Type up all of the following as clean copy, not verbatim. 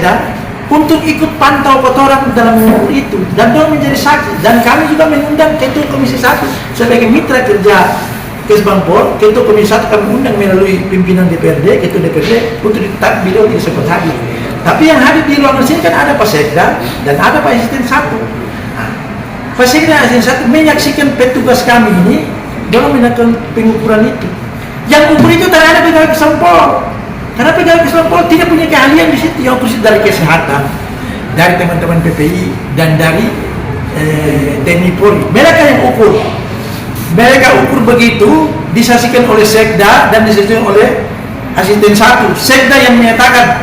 sekda untuk ikut pantau kotoran dalam mengukur itu, dan dia menjadi saksi. Dan kami juga mengundang Ketua Komisi 1 sebagai mitra kerja Kesbangpol. Ketua Komisi 1 kami undang melalui pimpinan DPRD, Ketua DPRD, untuk ditetap beliau tidak sempat hadir. Tapi yang hadir di ruangan sini kan ada Pak Sekda dan ada Pak Asisten 1. Nah, Pak Sekda dan Asisten 1 menyaksikan petugas kami ini dalam melakukan pengukuran itu. Yang ukur itu tak ada pegawai Kesbangpol. Karena pegawai Kesbangpol tidak punya keahlian di situ. Yang ukur dari kesehatan, dari teman-teman PPI dan dari TNI Polri. Mereka yang ukur. Mereka ukur begitu, disaksikan oleh Sekda dan disaksikan oleh Asisten 1. Sekda yang menyatakan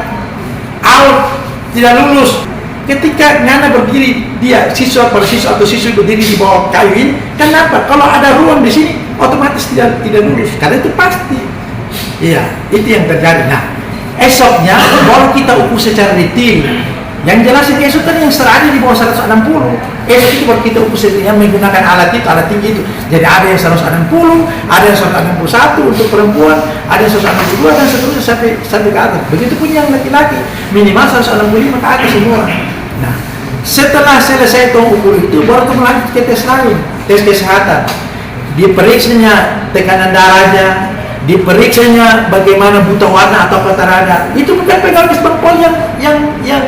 out, tidak lulus. Ketika Nana berdiri, dia siswa atau siswi berdiri di bawah kayu ini, kenapa? Kalau ada ruang di sini, otomatis tidak lulus. Karena itu pasti. Iya, itu yang terjadi. Nah, esoknya baru kita ukur secara detail. Yang jelas itu esok kan yang serada di bawah 160. Esok itu baru kita ukur yang menggunakan alat tinggi itu. Jadi ada yang 160, ada yang 161 untuk perempuan, ada yang 162 dan seterusnya sampai ke atas. Begitu pun yang laki-laki minimal 165 ke atas semua. Nah, setelah selesai ukur itu baru kita lanjut ke tes lain, tes kesehatan. Diperiksanya tekanan darahnya, diperiksanya bagaimana buta warna atau katarak. Itu bukan pegawai Kesbangpol yang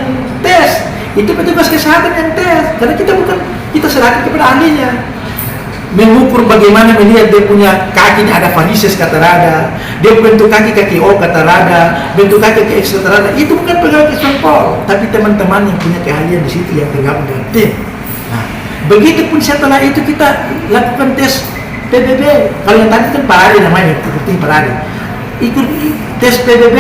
tes, itu petugas kesehatan yang tes. Karena kita serahkan kepada ahlinya. Mengukur bagaimana melihat dia punya kaki ini ada varises katarak, dia bentuk kaki O katarak, bentuk kaki X katarak. Itu bukan pegawai Kesbangpol, tapi teman-teman yang punya keahlian di situ yang tergabung dalam tim. Nah, begitupun setelah itu kita lakukan tes PBB. Kalau yang tadi kan Parade namanya, seperti Parade. Ikut tes PBB,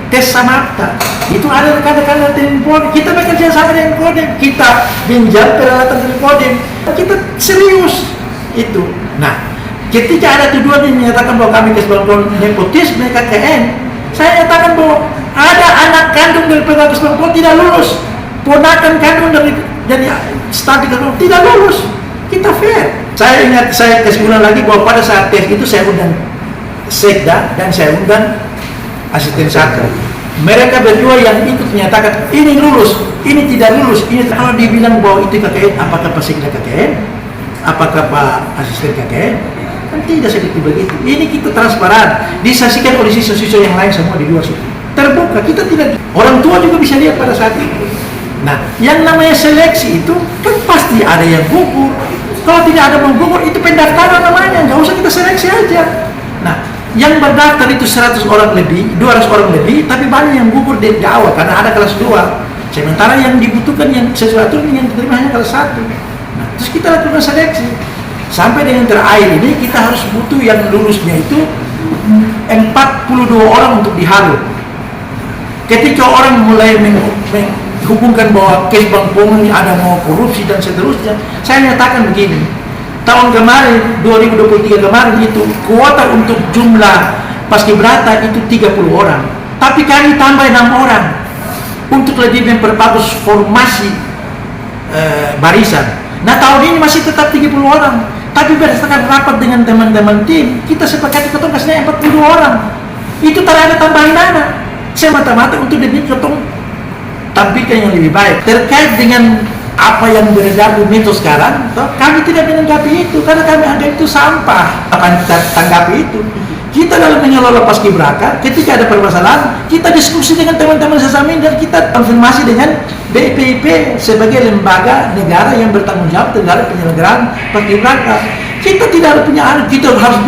tes Samapta. Itu ada rekan-rekan dari Kodim. Kita bekerja sama dengan Kodim. Kita pinjam peralatan dari Kodim. Kita serius itu. Nah, ketika ada tuduhan yang menyatakan bahwa kami Kesbangpol nepotisme KKN, saya nyatakan bahwa ada anak kandung dari pegawai Kesbangpol tidak lulus, ponakan kandung dari staf Kesbangpol tidak lulus. Kita fair. Saya ingat, saya kasih ulang lagi bahwa pada saat tes itu saya undang Sekda dan saya undang Asisten 1. Mereka berdua yang ikut menyatakan ini lulus, ini tidak lulus. Ini kalau dibilang bahwa itu KKN, apakah Pak Sekda KKN? Apakah Pak Asisten KKN? Kan tidak seperti begitu. Ini kita transparan, disaksikan oleh siswa-siswa yang lain semua di luar situ. Terbuka, kita tidak. Orang tua juga bisa lihat pada saat itu. Nah, yang namanya seleksi itu kan pasti ada yang gugur. Kalau tidak ada yang gugur, itu pendaftaran namanya, nggak usah kita seleksi aja. Nah, yang berdaftar itu 100 orang lebih, 200 orang lebih, tapi banyak yang gugur di awal karena ada kelas 2. Sementara yang dibutuhkan yang sesuatu yang diterima hanya kelas 1. Nah, terus kita lakukan seleksi. Sampai dengan terakhir ini kita harus butuh yang lulusnya itu 42 orang untuk dihalu. Ketika orang mulai hubungkan bahwa Kesbangpol ini ada mau korupsi dan seterusnya, saya nyatakan begini, tahun kemarin 2023 kemarin itu kuota untuk jumlah paskibraka itu 30 orang, tapi kami tambah 6 orang untuk lebih memperbagus formasi barisan. Nah, tahun ini masih tetap 30 orang, tapi berdasarkan rapat dengan teman-teman tim, kita sepakati ketong kasihnya 42 orang. Itu tak ada tambahan anak, semata-mata untuk demi ketong tampilkan yang lebih baik. Terkait dengan apa yang beredar di mitos sekarang, kami tidak menanggapi itu karena kami anggap itu sampah. Akan kita tanggapi itu. Kita dalam mengelola paskibraka, ketika ada permasalahan, kita diskusi dengan teman-teman sesama dan kita konfirmasi dengan BPIP sebagai lembaga negara yang bertanggung jawab terhadap penyelenggaraan paskibraka. Kita tidak punya, kita harus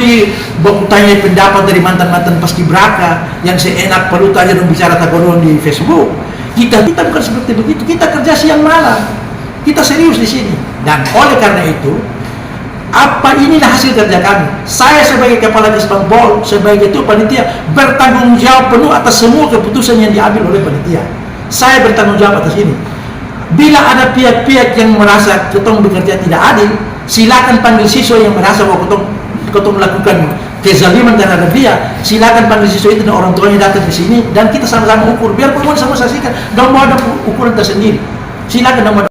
bertanya pendapat dari mantan-mantan paskibraka yang seenak perlu aja bicara tagonon di Facebook. Kita bukan seperti begitu. Kita kerja siang malam. Kita serius di sini. Dan oleh karena itu, inilah hasil kerja kami. Saya sebagai kepala Kesbangpol, sebagai ketua panitia, bertanggung jawab penuh atas semua keputusan yang diambil oleh panitia. Saya bertanggung jawab atas ini. Bila ada pihak-pihak yang merasa ketong bekerja tidak adil, silakan panggil siswa yang merasa bahwa ketong melakukan kezaliman terhadap dia. Silakan panggil siswa itu dan orang tuanya datang ke sini dan kita sama-sama ukur. Biar semua saksikan. Dan mau ada ukuran tersendiri. Silakan.